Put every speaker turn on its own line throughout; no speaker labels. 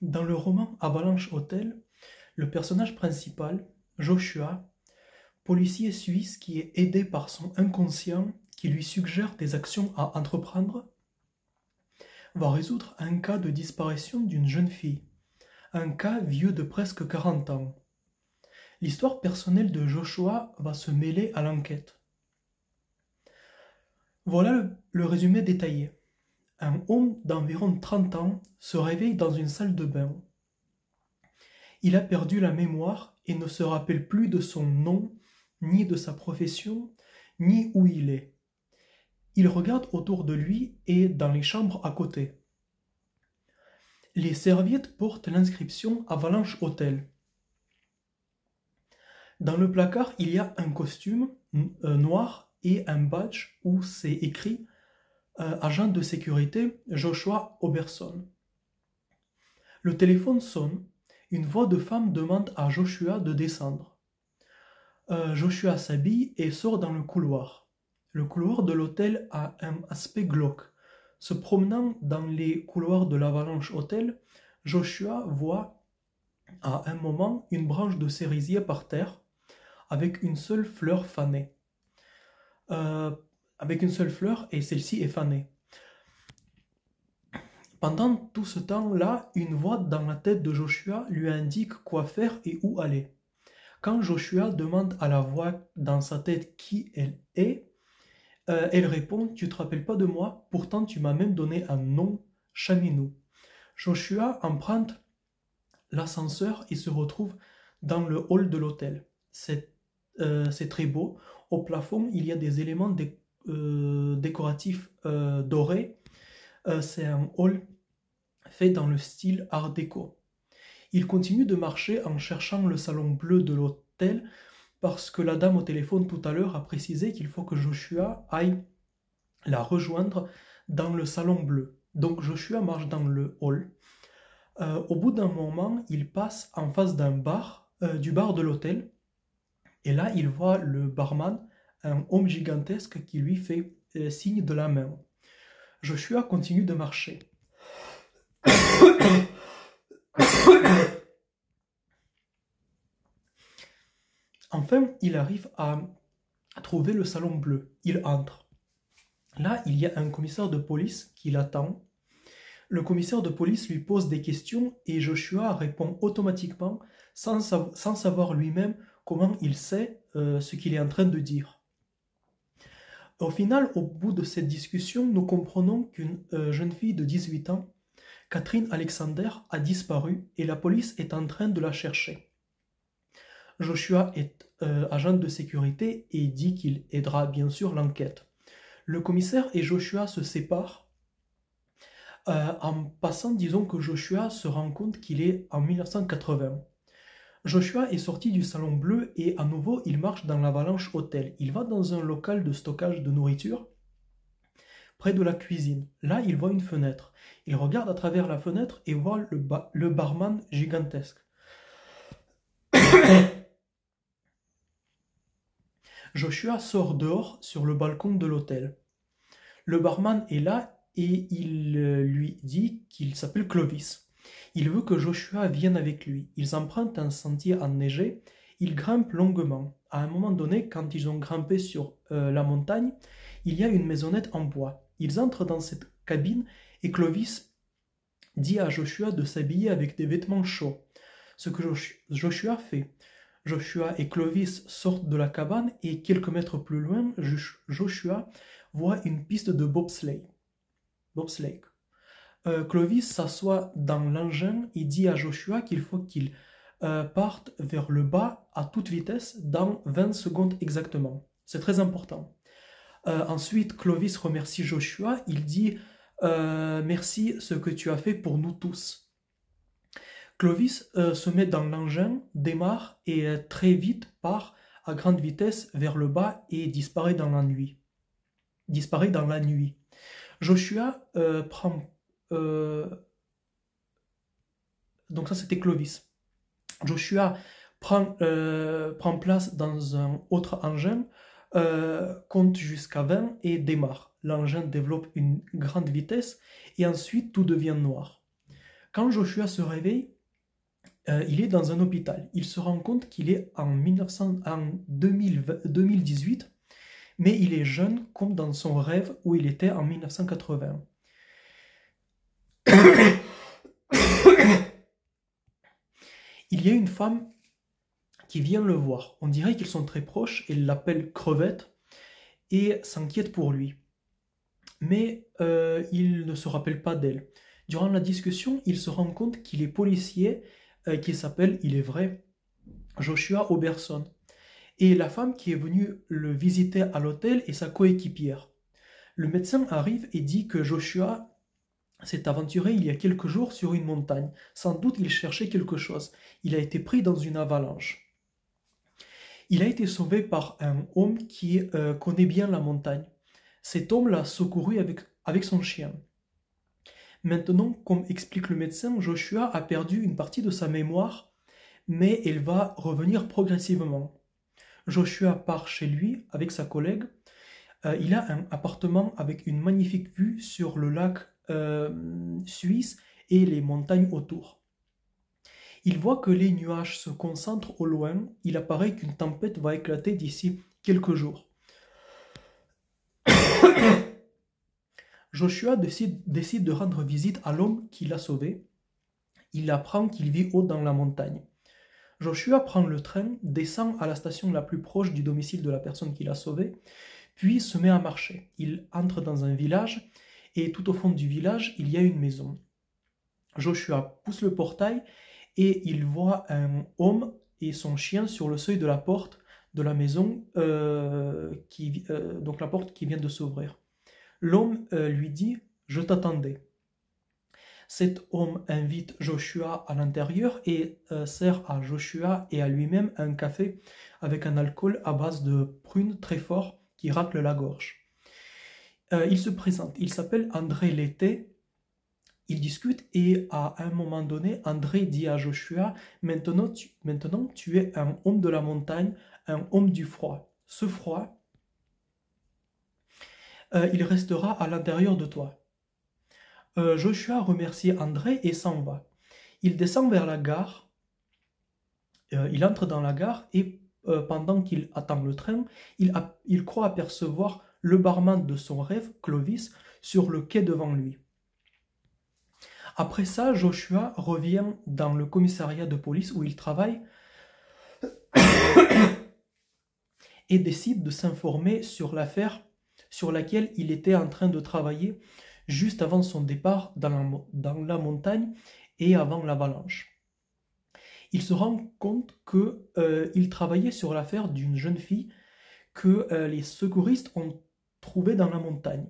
Dans le roman Avalanche Hotel, le personnage principal, Joshua, policier suisse qui est aidé par son inconscient qui lui suggère des actions à entreprendre, va résoudre un cas de disparition d'une jeune fille, un cas vieux de presque 40 ans. L'histoire personnelle de Joshua va se mêler à l'enquête. Voilà le résumé détaillé. Un homme d'environ 30 ans se réveille dans une salle de bain. Il a perdu la mémoire et ne se rappelle plus de son nom, ni de sa profession, ni où il est. Il regarde autour de lui et dans les chambres à côté. Les serviettes portent l'inscription Avalanche Hotel. Dans le placard, il y a un costume noir et un badge où c'est écrit agent de sécurité Joshua Oberson. Le téléphone sonne. Une voix de femme demande à Joshua de descendre. Joshua s'habille et sort dans le couloir. Le couloir de l'hôtel a un aspect glauque. Se promenant dans les couloirs de l'Avalanche Hotel, Joshua voit à un moment une branche de cerisier par terre avec une seule fleur fanée. Avec une seule fleur et celle-ci est fanée. Pendant tout ce temps-là, une voix dans la tête de Joshua lui indique quoi faire et où aller. Quand Joshua demande à la voix dans sa tête qui elle est, elle répond « Tu te rappelles pas de moi, pourtant tu m'as même donné un nom, Chaminou ». Joshua emprunte l'ascenseur et se retrouve dans le hall de l'hôtel. C'est très beau. Au plafond, il y a des éléments décoratifs dorés. C'est un hall fait dans le style art déco. Il continue de marcher en cherchant le salon bleu de l'hôtel parce que la dame au téléphone tout à l'heure a précisé qu'il faut que Joshua aille la rejoindre dans le salon bleu. Donc Joshua marche dans le hall. Au bout d'un moment, il passe en face d'un bar, du bar de l'hôtel. Et là, il voit le barman, un homme gigantesque qui lui fait signe de la main. Joshua continue de marcher. Enfin, il arrive à trouver le salon bleu. Il entre. Là, il y a un commissaire de police qui l'attend. Le commissaire de police lui pose des questions et Joshua répond automatiquement sans savoir lui-même comment il sait ce qu'il est en train de dire. Au final, au bout de cette discussion, nous comprenons qu'une jeune fille de 18 ans, Catherine Alexander, a disparu et la police est en train de la chercher. Joshua est agent de sécurité et dit qu'il aidera bien sûr l'enquête. Le commissaire et Joshua se séparent. En passant, disons que Joshua se rend compte qu'il est en 1980. Joshua est sorti du salon bleu et à nouveau il marche dans l'Avalanche Hotel. Il va dans un local de stockage de nourriture près de la cuisine. Là, il voit une fenêtre. Il regarde à travers la fenêtre et voit le barman gigantesque. Joshua sort dehors sur le balcon de l'hôtel. Le barman est là et il lui dit qu'il s'appelle Clovis. Il veut que Joshua vienne avec lui. Ils empruntent un sentier enneigé. Ils grimpent longuement. À un moment donné, quand ils ont grimpé sur la montagne, il y a une maisonnette en bois. Ils entrent dans cette cabine et Clovis dit à Joshua de s'habiller avec des vêtements chauds. Ce que Joshua fait. Joshua et Clovis sortent de la cabane et quelques mètres plus loin, Joshua voit une piste de bobsleigh. Clovis s'assoit dans l'engin et dit à Joshua qu'il faut qu'il parte vers le bas à toute vitesse dans 20 secondes exactement. C'est très important. Ensuite, Clovis remercie Joshua. Il dit merci ce que tu as fait pour nous tous. Clovis se met dans l'engin, démarre et très vite part à grande vitesse vers le bas et disparaît dans la nuit. Joshua prend... donc ça c'était Clovis. Joshua prend place dans un autre engin, compte jusqu'à 20 et démarre. L'engin développe une grande vitesse et ensuite tout devient noir. Quand Joshua se réveille, il est dans un hôpital. Il se rend compte qu'il est en 2018, mais il est jeune comme dans son rêve où il était en 1980. Il y a une femme qui vient le voir. On dirait qu'ils sont très proches, elle l'appelle Crevette et s'inquiète pour lui. Mais il ne se rappelle pas d'elle. Durant la discussion, il se rend compte qu'il est policier, qui s'appelle, il est vrai, Joshua Oberson. Et la femme qui est venue le visiter à l'hôtel est sa coéquipière. Le médecin arrive et dit que Joshua s'est aventuré il y a quelques jours sur une montagne. Sans doute il cherchait quelque chose. Il a été pris dans une avalanche. Il a été sauvé par un homme qui connaît bien la montagne. Cet homme l'a secouru avec son chien. Maintenant, comme explique le médecin, Joshua a perdu une partie de sa mémoire, mais elle va revenir progressivement. Joshua part chez lui avec sa collègue. Il a un appartement avec une magnifique vue sur le lac suisse et les montagnes autour. Il voit que les nuages se concentrent au loin. Il apparaît qu'une tempête va éclater d'ici quelques jours. Joshua décide de rendre visite à l'homme qui l'a sauvé. Il apprend qu'il vit haut dans la montagne. Joshua prend le train, descend à la station la plus proche du domicile de la personne qui l'a sauvé, puis se met à marcher. Il entre dans un village, et tout au fond du village, il y a une maison. Joshua pousse le portail, et il voit un homme et son chien sur le seuil de la porte de la maison, donc la porte qui vient de s'ouvrir. L'homme lui dit « Je t'attendais ». Cet homme invite Joshua à l'intérieur et sert à Joshua et à lui-même un café avec un alcool à base de prunes très fort qui racle la gorge. Il se présente, il s'appelle André Lété. Ils discutent et à un moment donné, André dit à Joshua « Maintenant, tu es un homme de la montagne, un homme du froid. Ce froid, il restera à l'intérieur de toi. » Joshua remercie André et s'en va. Il descend vers la gare, il entre dans la gare et pendant qu'il attend le train, il croit apercevoir le barman de son rêve, Clovis, sur le quai devant lui. Après ça, Joshua revient dans le commissariat de police où il travaille et décide de s'informer sur l'affaire sur laquelle il était en train de travailler juste avant son départ dans la montagne et avant l'avalanche. Il se rend compte qu'il travaillait sur l'affaire d'une jeune fille que les secouristes ont trouvée dans la montagne.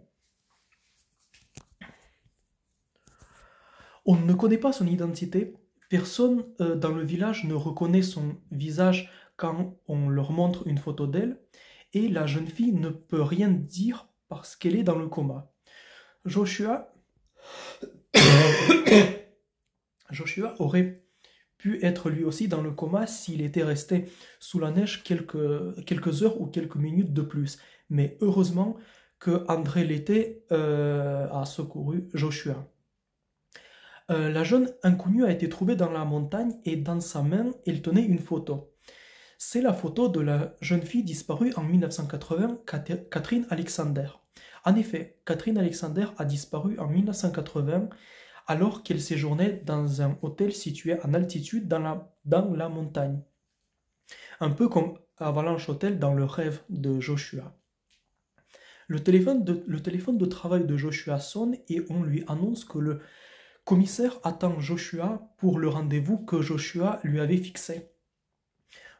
On ne connaît pas son identité. Personne dans le village ne reconnaît son visage quand on leur montre une photo d'elle. Et la jeune fille ne peut rien dire parce qu'elle est dans le coma. Joshua aurait pu être lui aussi dans le coma s'il était resté sous la neige quelques heures ou quelques minutes de plus. Mais heureusement que André Lété a secouru Joshua. La jeune inconnue a été trouvée dans la montagne et dans sa main, elle tenait une photo. C'est la photo de la jeune fille disparue en 1980, Catherine Alexander. En effet, Catherine Alexander a disparu en 1980 alors qu'elle séjournait dans un hôtel situé en altitude dans la montagne. Un peu comme Avalanche Hotel dans le rêve de Joshua. Le téléphone de travail de Joshua sonne et on lui annonce que le commissaire attend Joshua pour le rendez-vous que Joshua lui avait fixé.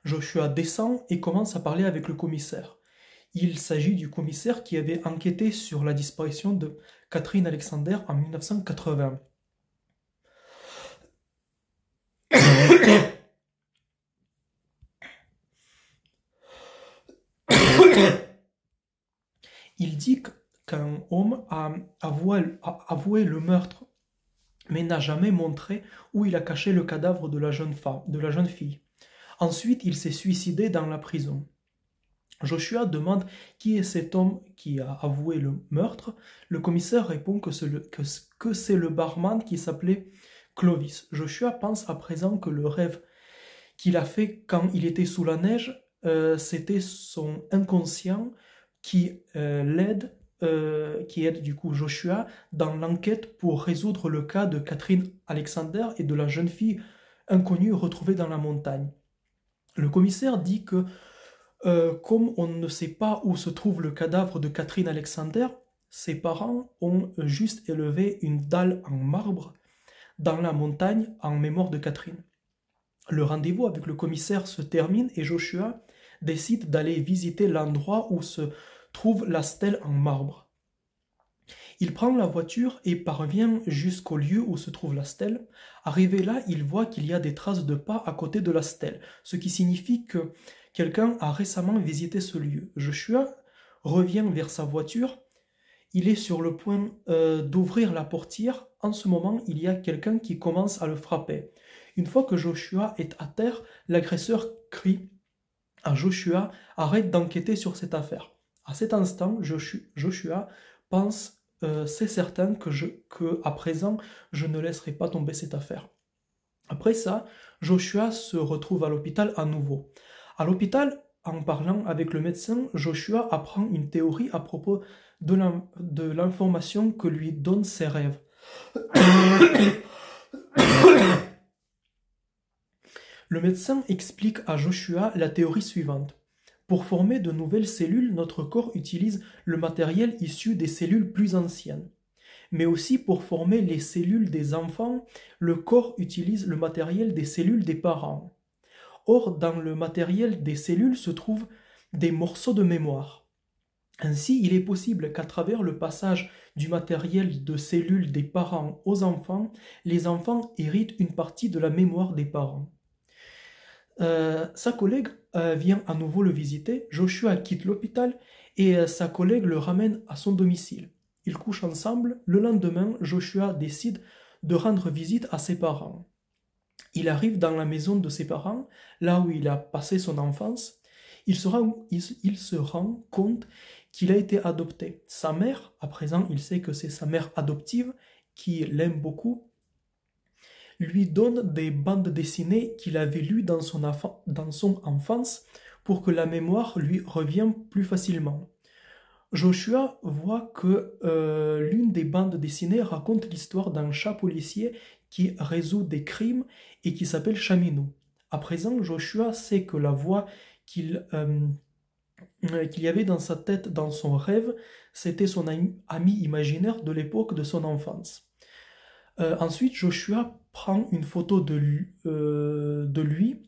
Joshua descend et commence à parler avec le commissaire. Il s'agit du commissaire qui avait enquêté sur la disparition de Catherine Alexander en 1980. Il dit qu'un homme a avoué le meurtre, mais n'a jamais montré où il a caché le cadavre de la jeune fille. Ensuite, il s'est suicidé dans la prison. Joshua demande qui est cet homme qui a avoué le meurtre. Le commissaire répond que c'est le barman qui s'appelait Clovis. Joshua pense à présent que le rêve qu'il a fait quand il était sous la neige, c'était son inconscient qui aide du coup Joshua dans l'enquête pour résoudre le cas de Catherine Alexander et de la jeune fille inconnue retrouvée dans la montagne. Le commissaire dit que comme on ne sait pas où se trouve le cadavre de Catherine Alexander, ses parents ont juste élevé une dalle en marbre dans la montagne en mémoire de Catherine. Le rendez-vous avec le commissaire se termine et Joshua décide d'aller visiter l'endroit où se trouve la stèle en marbre. Il prend la voiture et parvient jusqu'au lieu où se trouve la stèle. Arrivé là, il voit qu'il y a des traces de pas à côté de la stèle, ce qui signifie que quelqu'un a récemment visité ce lieu. Joshua revient vers sa voiture. Il est sur le point d'ouvrir la portière. En ce moment, il y a quelqu'un qui commence à le frapper. Une fois que Joshua est à terre, l'agresseur crie à Joshua « Arrête d'enquêter sur cette affaire ». À cet instant, Joshua pense c'est certain que à présent, je ne laisserai pas tomber cette affaire. Après ça, Joshua se retrouve à l'hôpital à nouveau. À l'hôpital, en parlant avec le médecin, Joshua apprend une théorie à propos de l'information que lui donnent ses rêves. Le médecin explique à Joshua la théorie suivante. Pour former de nouvelles cellules, notre corps utilise le matériel issu des cellules plus anciennes. Mais aussi pour former les cellules des enfants, le corps utilise le matériel des cellules des parents. Or, dans le matériel des cellules se trouvent des morceaux de mémoire. Ainsi, il est possible qu'à travers le passage du matériel de cellules des parents aux enfants, les enfants héritent une partie de la mémoire des parents. Sa collègue vient à nouveau le visiter. Joshua quitte l'hôpital et sa collègue le ramène à son domicile. Ils couchent ensemble. Le lendemain, Joshua décide de rendre visite à ses parents. Il arrive dans la maison de ses parents, là où il a passé son enfance. Il se rend compte qu'il a été adopté. Sa mère, à présent, il sait que c'est sa mère adoptive, qui l'aime beaucoup, lui donne des bandes dessinées qu'il avait lues dans son enfance pour que la mémoire lui revienne plus facilement. Joshua voit que l'une des bandes dessinées raconte l'histoire d'un chat policier qui résout des crimes et qui s'appelle Chaminou. À présent, Joshua sait que la voix qu'il y avait dans sa tête, dans son rêve, c'était son ami imaginaire de l'époque de son enfance. Ensuite, Joshua prend une photo de lui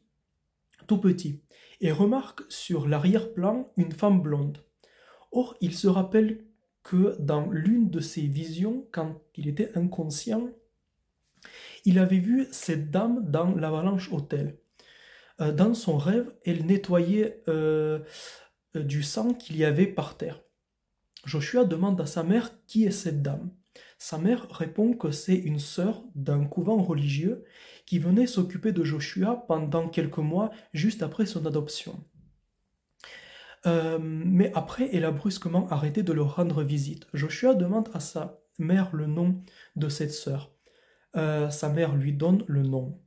tout petit et remarque sur l'arrière-plan une femme blonde. Or, il se rappelle que dans l'une de ses visions, quand il était inconscient, il avait vu cette dame dans l'Avalanche Hotel. Dans son rêve, elle nettoyait du sang qu'il y avait par terre. Joshua demande à sa mère qui est cette dame. Sa mère répond que c'est une sœur d'un couvent religieux qui venait s'occuper de Joshua pendant quelques mois juste après son adoption. Mais après, elle a brusquement arrêté de leur rendre visite. Joshua demande à sa mère le nom de cette sœur. Sa mère lui donne le nom.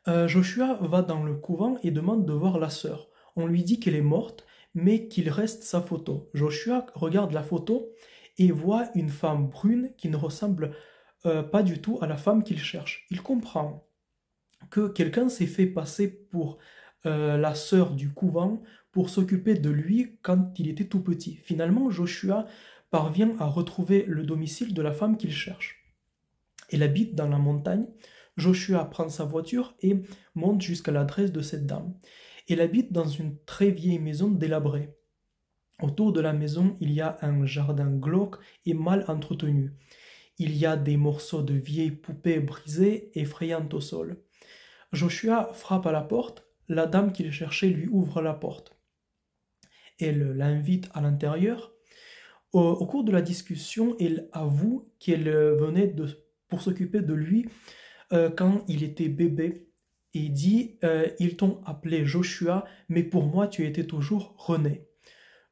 Joshua va dans le couvent et demande de voir la sœur. On lui dit qu'elle est morte, mais qu'il reste sa photo. Joshua regarde la photo et voit une femme brune qui ne ressemble pas du tout à la femme qu'il cherche. Il comprend que quelqu'un s'est fait passer pour la sœur du couvent pour s'occuper de lui quand il était tout petit. Finalement, Joshua parvient à retrouver le domicile de la femme qu'il cherche. Elle habite dans la montagne. Joshua prend sa voiture et monte jusqu'à l'adresse de cette dame. Elle habite dans une très vieille maison délabrée. Autour de la maison, il y a un jardin glauque et mal entretenu. Il y a des morceaux de vieilles poupées brisées, effrayantes au sol. Joshua frappe à la porte. La dame qu'il cherchait lui ouvre la porte. Elle l'invite à l'intérieur. Au cours de la discussion, elle avoue qu'elle venait pour s'occuper de lui quand il était bébé. Et dit ils t'ont appelé Joshua, mais pour moi tu étais toujours René.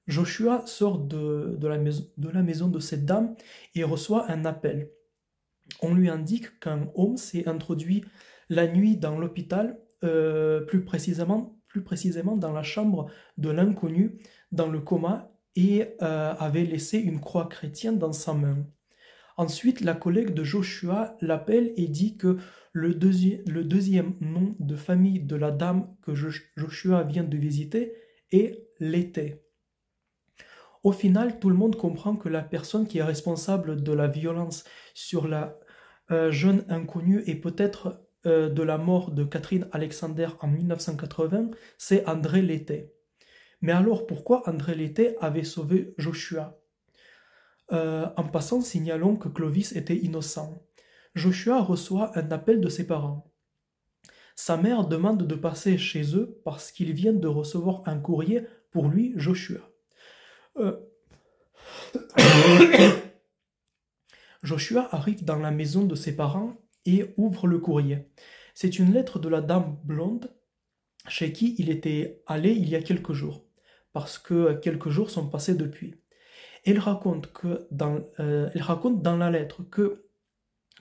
Joshua sort de la maison de cette dame et reçoit un appel. On lui indique qu'un homme s'est introduit la nuit dans l'hôpital, plus précisément dans la chambre de l'inconnu, dans le coma, et avait laissé une croix chrétienne dans sa main. Ensuite, la collègue de Joshua l'appelle et dit que le deuxième nom de famille de la dame que Joshua vient de visiter est Lété. Au final, tout le monde comprend que la personne qui est responsable de la violence sur la jeune inconnue et peut-être de la mort de Catherine Alexander en 1980, c'est André Lété. Mais alors pourquoi André Lété avait sauvé Joshua? En passant, signalons que Clovis était innocent. Joshua reçoit un appel de ses parents. Sa mère demande de passer chez eux parce qu'ils viennent de recevoir un courrier pour lui, Joshua. Joshua arrive dans la maison de ses parents et ouvre le courrier. C'est une lettre de la dame blonde chez qui il était allé il y a quelques jours, parce que quelques jours sont passés depuis. Elle raconte dans la lettre que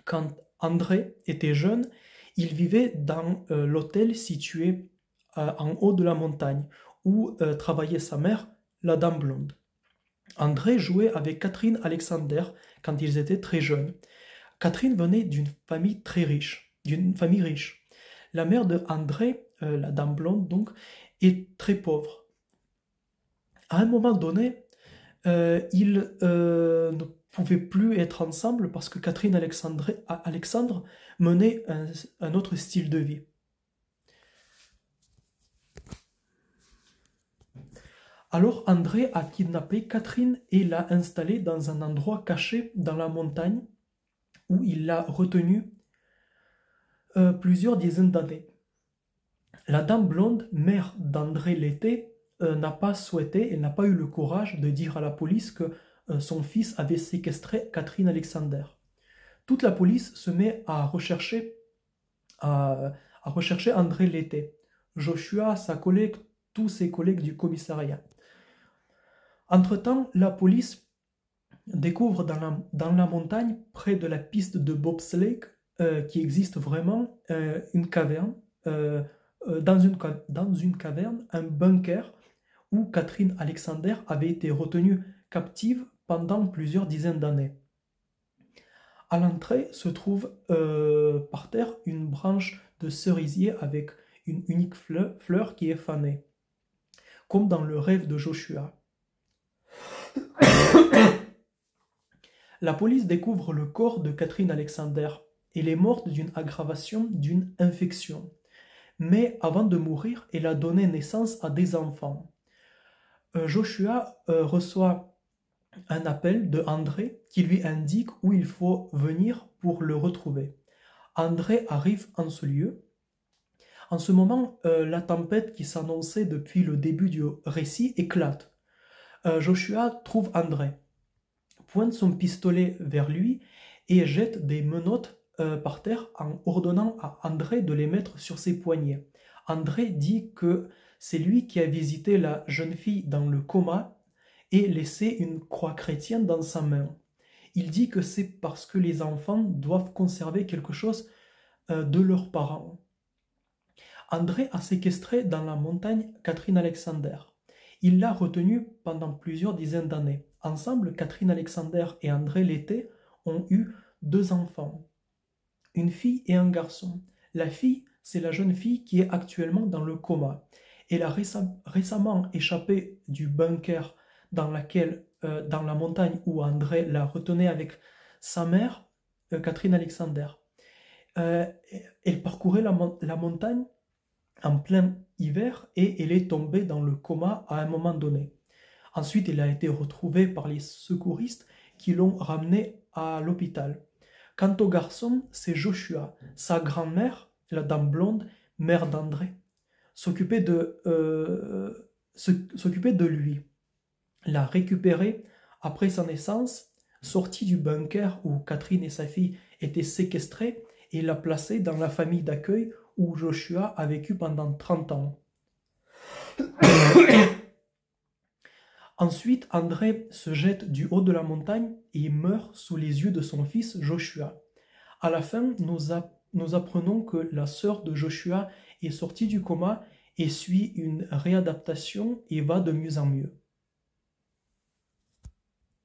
quand André était jeune, il vivait dans l'hôtel situé en haut de la montagne, où travaillait sa mère, la dame blonde. André jouait avec Catherine Alexander quand ils étaient très jeunes. Catherine venait d'une famille très riche, La mère de André, la dame blonde donc, est très pauvre. À un moment donné, ils ne pouvaient plus être ensemble parce que Catherine Alexandre menait un autre style de vie. Alors André a kidnappé Catherine et l'a installée dans un endroit caché dans la montagne où il l'a retenue plusieurs dizaines d'années. La dame blonde, mère d'André Lété, n'a pas souhaité et n'a pas eu le courage de dire à la police que son fils avait séquestré Catherine Alexander. Toute la police se met à rechercher André Lété, Joshua, sa collègue, tous ses collègues du commissariat. Entre-temps, la police découvre dans la montagne, près de la piste de bobsleigh, qui existe vraiment, une caverne, dans une caverne, un bunker où Catherine Alexander avait été retenue captive pendant plusieurs dizaines d'années. À l'entrée se trouve par terre une branche de cerisier avec une unique fleur qui est fanée, comme dans le rêve de Joshua. La police découvre le corps de Catherine Alexander. Elle est morte d'une aggravation d'une infection. Mais avant de mourir, elle a donné naissance à des enfants. Joshua reçoit un appel de André qui lui indique où il faut venir pour le retrouver. André arrive en ce lieu. En ce moment, la tempête qui s'annonçait depuis le début du récit éclate. Joshua trouve André, pointe son pistolet vers lui et jette des menottes par terre en ordonnant à André de les mettre sur ses poignets. André dit que c'est lui qui a visité la jeune fille dans le coma et laissé une croix chrétienne dans sa main. Il dit que c'est parce que les enfants doivent conserver quelque chose de leurs parents. André a séquestré dans la montagne Catherine Alexander. Il l'a retenue pendant plusieurs dizaines d'années. Ensemble, Catherine Alexander et André Lété ont eu 2 enfants, une fille et un garçon. La fille, c'est la jeune fille qui est actuellement dans le coma. Elle a récemment échappé du bunker dans la montagne où André la retenait avec sa mère, Catherine Alexander. Elle parcourait la montagne en plein hiver et elle est tombée dans le coma à un moment donné. Ensuite, elle a été retrouvée par les secouristes qui l'ont ramenée à l'hôpital. Quant au garçon, c'est Joshua. Sa grand-mère, la dame blonde, mère d'André, s'occupait de lui. L'a récupéré après sa naissance, sorti du bunker où Catherine et sa fille étaient séquestrées, et l'a placé dans la famille d'accueil où Joshua a vécu pendant 30 ans. Ensuite, André se jette du haut de la montagne et meurt sous les yeux de son fils Joshua. À la fin, nous apprenons que la sœur de Joshua est sortie du coma et suit une réadaptation et va de mieux en mieux.